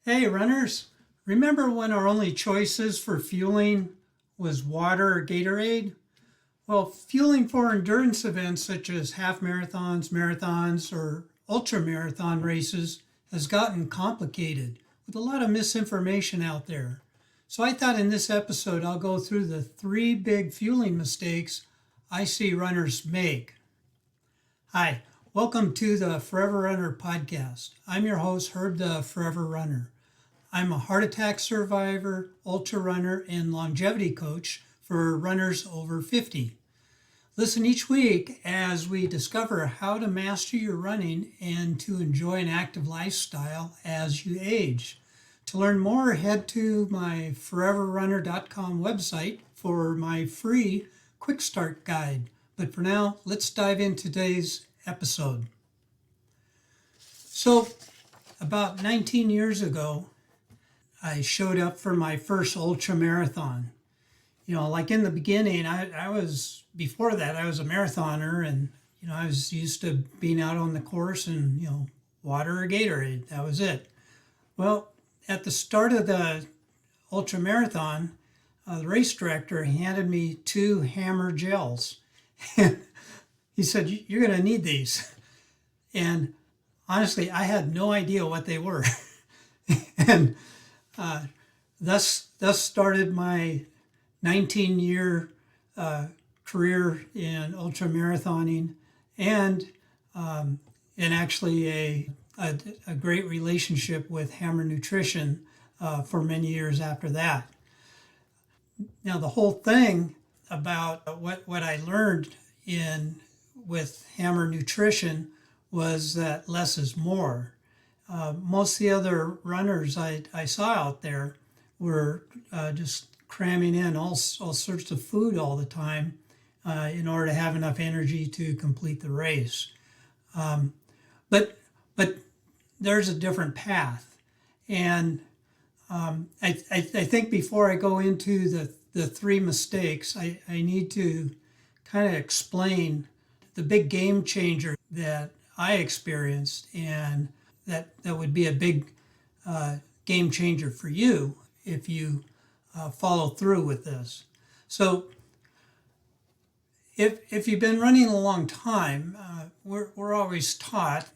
Hey runners, remember when our only choices for fueling was water or Gatorade? Well, fueling for endurance events such as half marathons, marathons, or ultra marathon races has gotten complicated with a lot of misinformation out there. So I thought in this episode I'll go through the three big fueling mistakes I see runners make. Hi, welcome to the Forever Runner podcast. I'm your host, Herb the Forever Runner. I'm a heart attack survivor, ultra runner, and longevity coach for runners over 50. Listen each week as we discover how to master your running and to enjoy an active lifestyle as you age. To learn more, head to my foreverrunner.com website for my free quick start guide. But for now, let's dive into today's episode. So, about 19 years ago, I showed up for my first ultra marathon. Like in the beginning, before that, I was a marathoner and, I was used to being out on the course and, water or Gatorade. That was it. Well, at the start of the ultra marathon, the race director handed me 2 hammer gels. He said, "You're going to need these." And honestly, I had no idea what they were. And thus started my 19-year career in ultra marathoning, and actually a great relationship with Hammer Nutrition for many years after that. Now the whole thing about what I learned with Hammer Nutrition was that less is more. Most of the other runners I saw out there were just cramming in all sorts of food all the time in order to have enough energy to complete the race. But there's a different path. And I think before I go into the 3 mistakes, I need to kind of explain the big game changer that I experienced, and that would be a big game changer for you if you follow through with this. So if you've been running a long time, we're always taught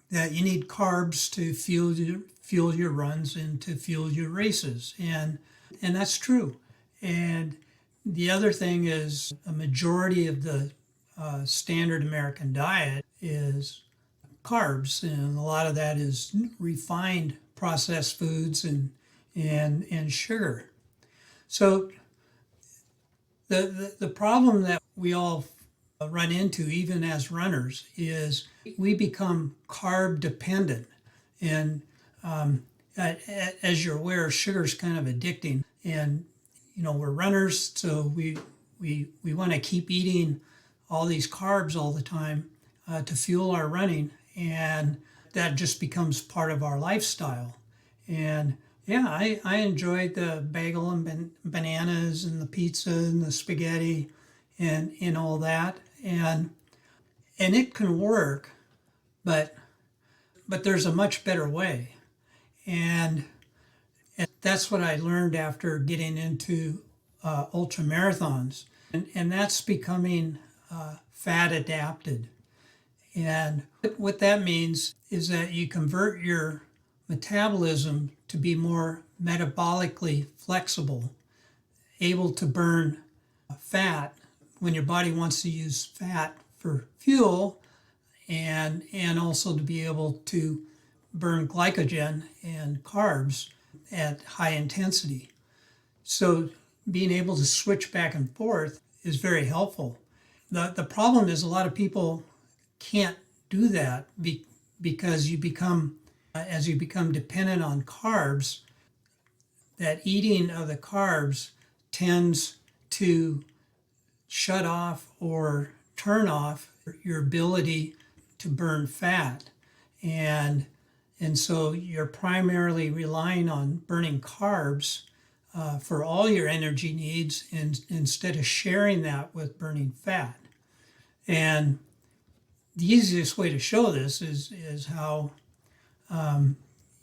that you need carbs to fuel your runs and to fuel your races, and that's true. And the other thing is a majority of the standard American diet is carbs, and a lot of that is refined processed foods and sugar. So the problem that we all run into, even as runners, is we become carb dependent. And as you're aware, sugar is kind of addicting. And we're runners, so we want to keep eating all these carbs all the time to fuel our running, and that just becomes part of our lifestyle. And yeah, I enjoyed the bagel and bananas and the pizza and the spaghetti and all that, and it can work, but there's a much better way, and that's what I learned after getting into ultra marathons, and that's becoming fat adapted. And what that means is that you convert your metabolism to be more metabolically flexible, able to burn fat when your body wants to use fat for fuel, and also to be able to burn glycogen and carbs at high intensity. So being able to switch back and forth is very helpful. The problem is a lot of people can't do that because as you become dependent on carbs, that eating of the carbs tends to shut off or turn off your ability to burn fat. And so you're primarily relying on burning carbs for all your energy needs, instead of sharing that with burning fat. And the easiest way to show this is how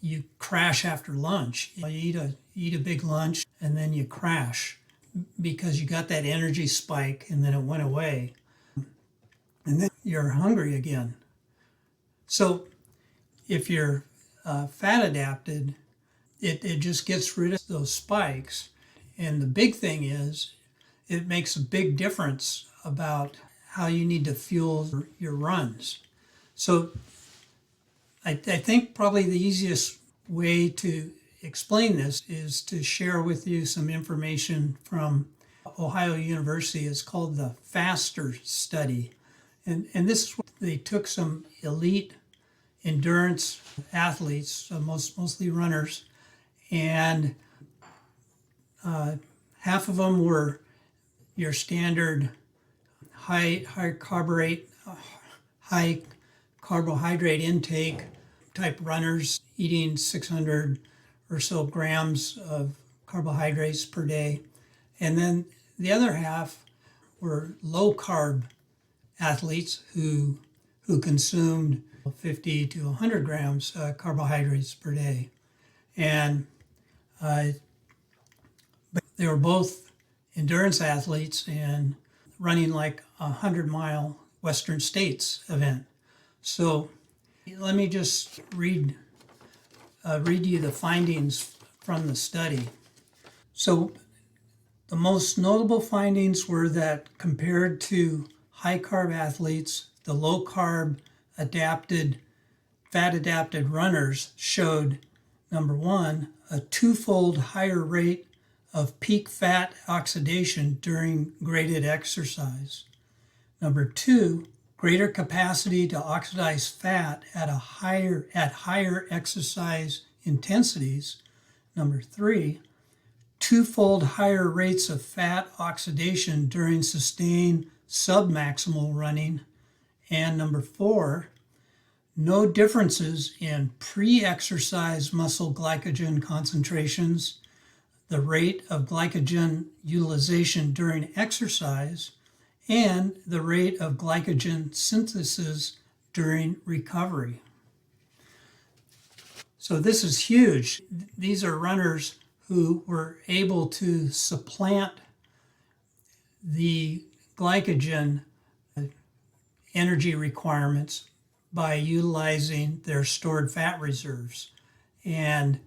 you crash after lunch. You eat a big lunch and then you crash because you got that energy spike and then it went away. And then you're hungry again. So if you're fat adapted, it just gets rid of those spikes. And the big thing is, it makes a big difference about how you need to fuel your runs. So I think probably the easiest way to explain this is to share with you some information from Ohio University. It's called the FASTER study. And this is what they took some elite endurance athletes, mostly runners, and half of them were your standard high carbohydrate intake type runners, eating 600 or so grams of carbohydrates per day. And then the other half were low carb athletes who consumed 50 to 100 grams carbohydrates per day. And but they were both endurance athletes and running like a 100-mile Western States event. So let me just read you the findings from the study. So the most notable findings were that compared to high carb athletes, the low carb fat adapted runners showed, number one, a twofold higher rate of peak fat oxidation during graded exercise. Number two, greater capacity to oxidize fat at higher exercise intensities. Number three, twofold higher rates of fat oxidation during sustained submaximal running. And number four, no differences in pre-exercise muscle glycogen concentrations, the rate of glycogen utilization during exercise, and the rate of glycogen synthesis during recovery. So this is huge. These are runners who were able to supplant the glycogen energy requirements by utilizing their stored fat reserves. And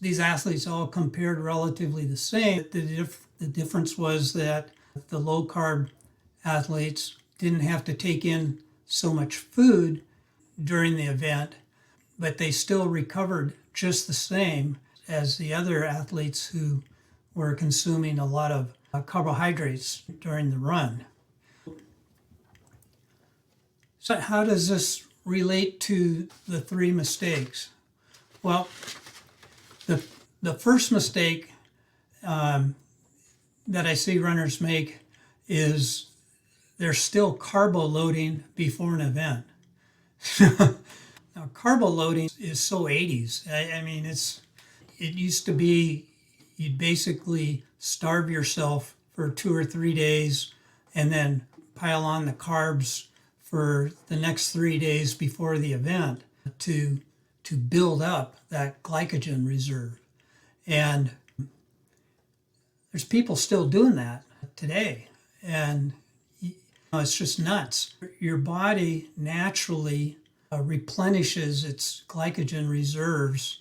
these athletes all compared relatively the same. The difference was that the low carb athletes didn't have to take in so much food during the event, but they still recovered just the same as the other athletes who were consuming a lot of carbohydrates during the run. So how does this relate to the three mistakes? Well, the first mistake that I see runners make is they're still carbo loading before an event. Now, carbo loading is so 80s. I mean, it used to be you'd basically starve yourself for 2 or 3 days and then pile on the carbs for the next 3 days before the event to build up that glycogen reserve. And there's people still doing that today. And it's just nuts. Your body naturally replenishes its glycogen reserves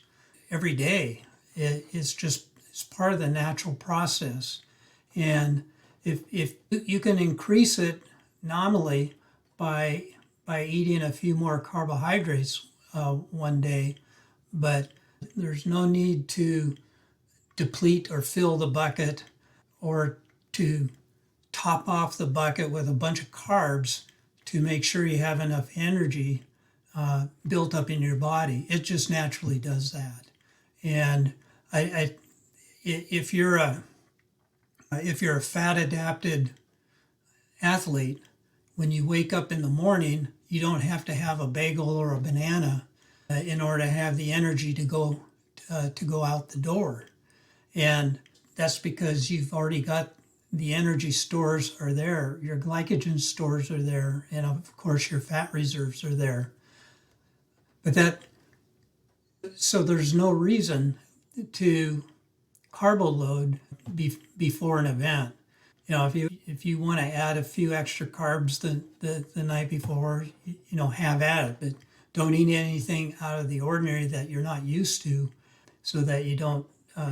every day. It's part of the natural process. And if you can increase it nominally by eating a few more carbohydrates one day, but there's no need to deplete or fill the bucket or to top off the bucket with a bunch of carbs to make sure you have enough energy built up in your body. It just naturally does that. And if you're a fat adapted athlete, when you wake up in the morning, you don't have to have a bagel or a banana in order to have the energy to go out the door. And that's because you've already got the energy stores are there, your glycogen stores are there, and of course your fat reserves are there. But So there's no reason to carbo load before an event. If you want to add a few extra carbs the night before, have at it, but don't eat anything out of the ordinary that you're not used to, so that you don't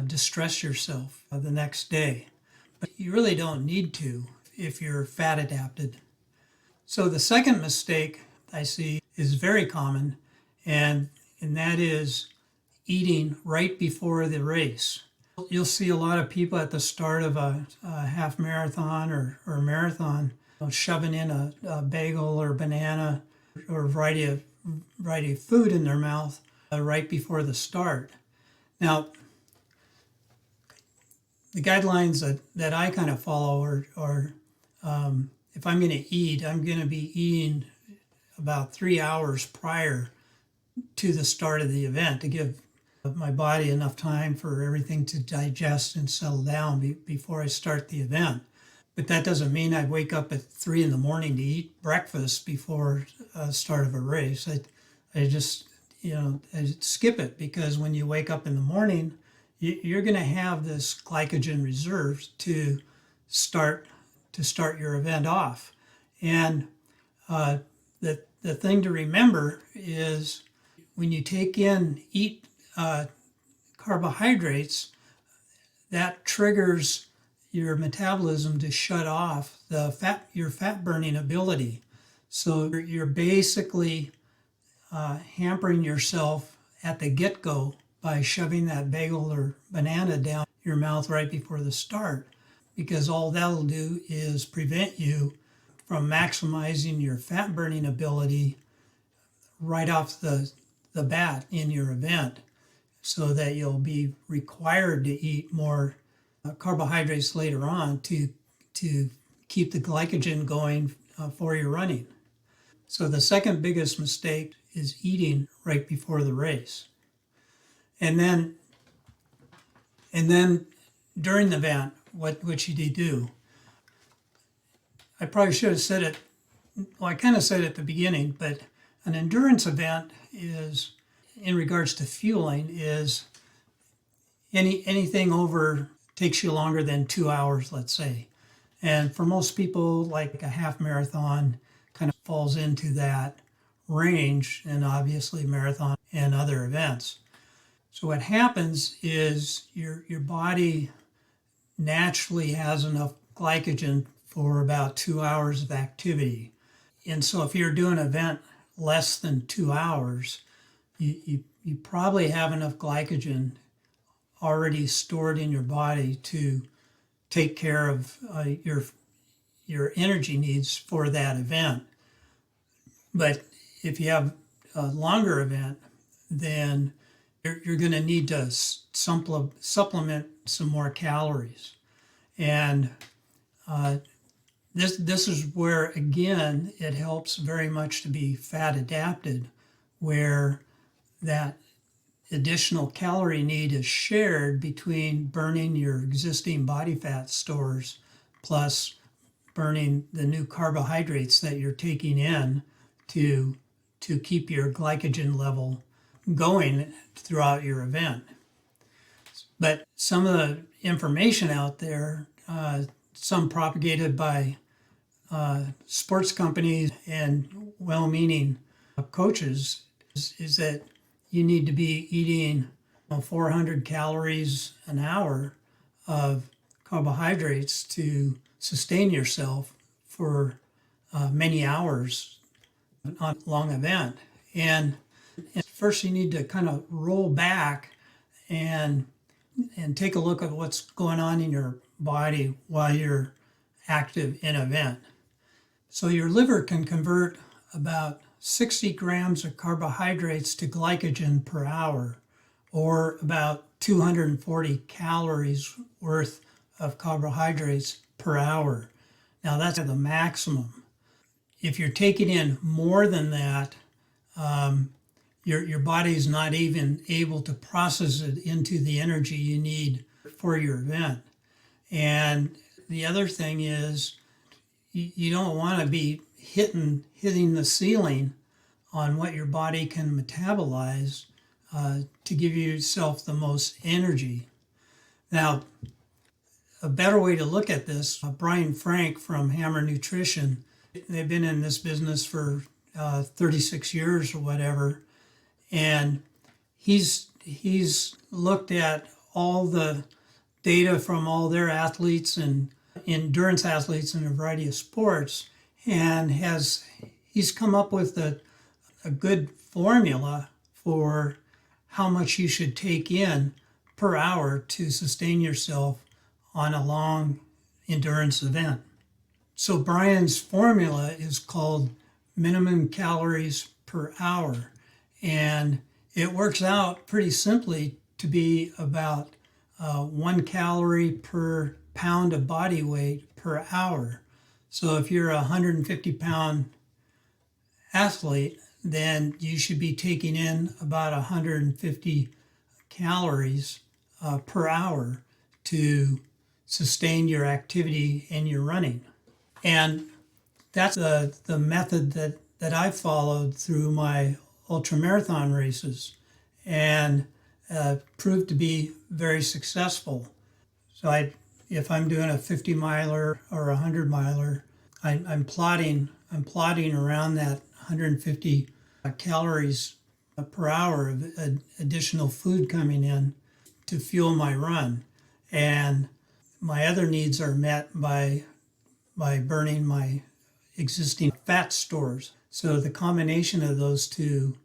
distress yourself the next day. But you really don't need to if you're fat adapted. So the second mistake I see is very common, and that is eating right before the race. You'll see a lot of people at the start of a half marathon or marathon shoving in a bagel or banana or a variety of food in their mouth right before the start. Now, the guidelines that I kind of follow are if I'm going to eat, I'm going to be eating about 3 hours prior to the start of the event to give my body enough time for everything to digest and settle down before I start the event. But that doesn't mean I wake up at 3 in the morning to eat breakfast before start of a race. I just, I skip it, because when you wake up in the morning, you're going to have this glycogen reserve to start your event off. And the thing to remember is when you eat carbohydrates, that triggers your metabolism to shut off your fat burning ability. So you're basically hampering yourself at the get-go by shoving that bagel or banana down your mouth right before the start, because all that'll do is prevent you from maximizing your fat burning ability right off the bat in your event, so that you'll be required to eat more carbohydrates later on to keep the glycogen going for your running. So the second biggest mistake is eating right before the race. And then during the event, what should you do? I probably should have said it, well, I kind of said it at the beginning, but an endurance event is, in regards to fueling, is anything over takes you longer than 2 hours, let's say. And for most people, like a half marathon kind of falls into that range, and obviously marathon and other events. So what happens is your body naturally has enough glycogen for about 2 hours of activity. And so if you're doing an event less than 2 hours, you probably have enough glycogen already stored in your body to take care of your energy needs for that event. But if you have a longer event, then you're going to need to supplement some more calories. And this is where, again, it helps very much to be fat adapted, where that additional calorie need is shared between burning your existing body fat stores plus burning the new carbohydrates that you're taking in to keep your glycogen level going throughout your event. But some of the information out there, some propagated by sports companies and well-meaning coaches, is that you need to be eating 400 calories an hour of carbohydrates to sustain yourself for many hours on a long event. And first you need to kind of roll back and take a look at what's going on in your body while you're active in an event. So your liver can convert about 60 grams of carbohydrates to glycogen per hour, or about 240 calories worth of carbohydrates per hour. Now that's the maximum. If you're taking in more than that, your body's not even able to process it into the energy you need for your event. And the other thing is, you don't want to be hitting the ceiling on what your body can metabolize to give yourself the most energy. Now, a better way to look at this, Brian Frank from Hammer Nutrition, they've been in this business for 36 years or whatever, and he's looked at all the data from all their athletes and endurance athletes in a variety of sports, and he's come up with a good formula for how much you should take in per hour to sustain yourself on a long endurance event. So Brian's formula is called minimum calories per hour, and it works out pretty simply to be about 1 calorie per pound of body weight per hour. So if you're a 150-pound athlete, then you should be taking in about 150 calories per hour to sustain your activity and your running. And that's the method that I followed through my ultramarathon races, and proved to be very successful. So if I'm doing a 50 miler or a 100 miler, I'm plotting around that 150 calories per hour of additional food coming in to fuel my run. And my other needs are met by burning my existing fat stores. So the combination of those two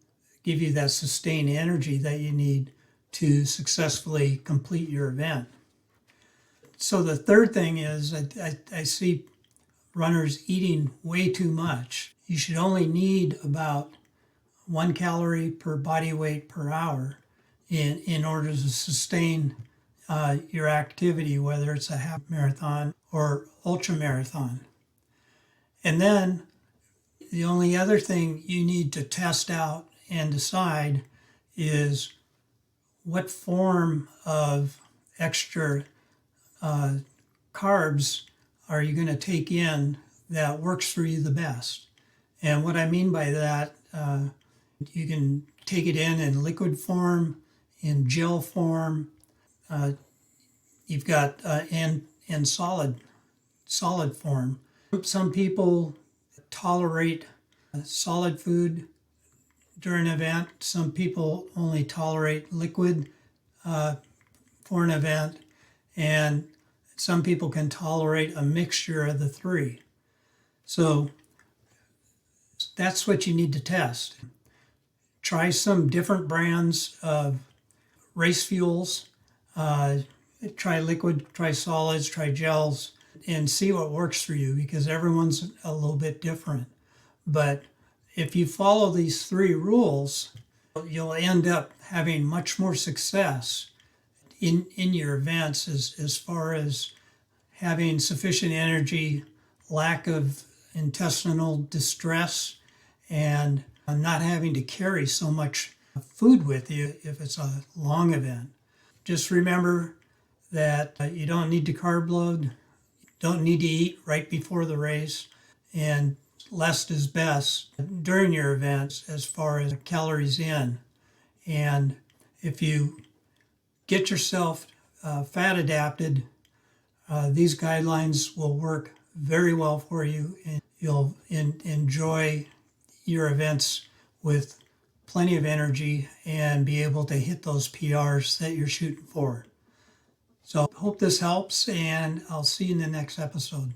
give you that sustained energy that you need to successfully complete your event. So the third thing is I see runners eating way too much. You should only need about 1 calorie per body weight per hour in order to sustain your activity, whether it's a half marathon or ultra marathon. And then the only other thing you need to test out and decide is what form of extra carbs are you going to take in that works for you the best. And what I mean by that, you can take it in liquid form, in gel form. You've got in solid form. Some people tolerate solid food during an event. Some people only tolerate liquid for an event, and some people can tolerate a mixture of the three. So that's what you need to test. Try some different brands of race fuels. Try liquid, try solids, try gels, and see what works for you, because everyone's a little bit different. But if you follow these three rules, you'll end up having much more success in your events as far as having sufficient energy, lack of intestinal distress, and not having to carry so much food with you if it's a long event. Just remember that you don't need to carb load, don't need to eat right before the race, and less is best during your events as far as calories in. And if you get yourself fat adapted, these guidelines will work very well for you, and you'll enjoy your events with plenty of energy and be able to hit those PRs that you're shooting for. So hope this helps, and I'll see you in the next episode.